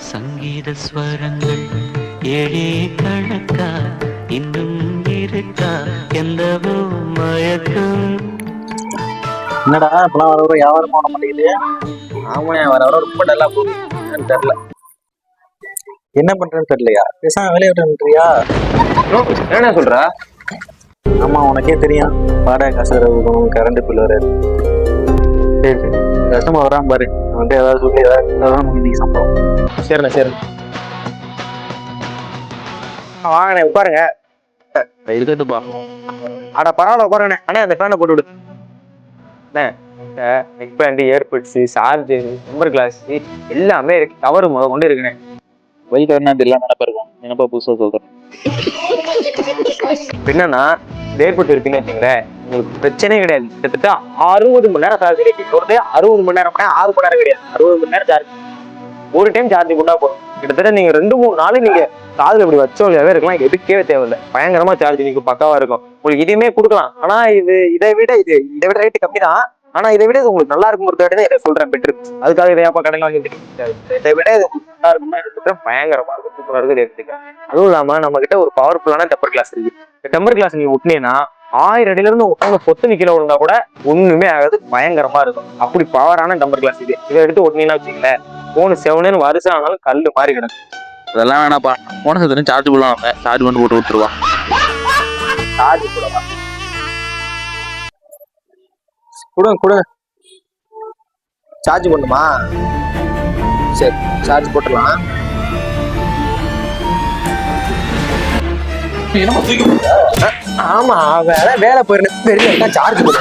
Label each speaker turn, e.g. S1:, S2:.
S1: சங்கீத ஸ்வரங்கள் ஏழே கணக்கா இன்னும் இருக்கா எந்தவோ மயக்கம்.
S2: என்னடா இப்பெல்லாம் வர வர வியாபாரம் போட மாட்டேங்குது.
S3: ஆமாண்ணே, வர வர ரொம்ப டல்லா போகுது. என்னன்னு தெரியல.
S2: என்ன பண்றேன்னு தெரியலையா? பேசாம வேலையை விட்டுறியா?
S3: என்ன சொல்ற?
S2: ஆமா, உனக்கே தெரியும், வாடகை காசு வரும், கரண்ட் பில் வராது. சரி சரி, கஷ்டமா வராம பாரு. வந்து ஏதாவது சொல்லி ஏதாவது இன்னைக்கு சம்பளம்.
S3: சரிண்ணே சரி. வாங்கண்ணே உட்காருங்க.
S2: இருக்கட்டுப்பா.
S3: அட பரவாயில்ல உட்காருண்ணே. அண்ணே அந்த ஃபேனை போட்டு விடு. அண்ணே neck band, earbuds, charger, temper glass எல்லாமே இருக்கு. கவர் முத கொண்டு இருக்குண்ணே.
S2: வயிற்று என்ன தெரியல நினைப்பா இருக்கும். என்னப்பா புதுசா சொல்றேன்?
S3: என்னன்னா ஏர்போர்ட் இருக்குன்னு வச்சுங்களேன், உங்களுக்கு பிரச்சனையே கிடையாது. கிட்டத்தட்ட 60 மணி நேரம் சார்ஜ் கிடைக்கும். 60 மணி நேரம் 6 மணி நேரம் கிடையாது, 60 மணி நேரம் சார்ஜ். ஒரு டைம் சார்ஜ் பண்ணா போதும். கிட்டத்தட்ட நீங்க 2-3 நாள் நீங்க காதுல இப்படி வச்சோலியாவே இருக்கலாம். எதுக்கே தேவையில்லை. பயங்கரமா சார்ஜ் நீங்க பக்காவா இருக்கும். உங்களுக்கு இதுவுமே கொடுக்கலாம். ஆனா இதை விட ரேட்டு கம்மி தான். ஆனா இதை விட இது உங்களுக்கு நல்லா இருக்கும். ஒரு இதை சொல்றேன் பெட்ரு. அதுக்காக இதையாப்பா கடையில் வாங்கி இதை விட இது நல்லா இருக்கும். பயங்கரமா இருக்கும், சூப்பரா இருக்குது எடுத்துக்க. அதுவும் இல்லாம நம்ம கிட்ட ஒரு பவர்ஃபுல்லான டெம்பர் கிளாஸ் இருக்கு. டெம்பர் கிளாஸ் நீங்க விட்டீங்கன்னா 1000 அடியில இருந்து ஒருத்தவங்க பொத்து நிக்கல விழுந்தா கூட ஒண்ணுமே ஆகாது. பயங்கரமா இருக்கும். அப்படி பவரான டெம்பர் கிளாஸ் இது. இதை எடுத்து ஒட்டினீங்கன்னா வச்சுங்களேன், போனு 7 வருஷம் ஆனாலும் கல்லு மாதிரி கிடக்கும்.
S2: அதெல்லாம் வேணாப்பா. போன சத்து சார்ஜ் போடலாம். சார்ஜ் பண்ணி போட்டு விட்டுருவா.
S3: சார்ஜ் போடவா? கொடுங்க. சார்ஜ் பண்ணுமா? சரி, சார்ஜ் போட்டுடலாம். ஆமா, வேலை போயிருந்தேன். சார்ஜ் போட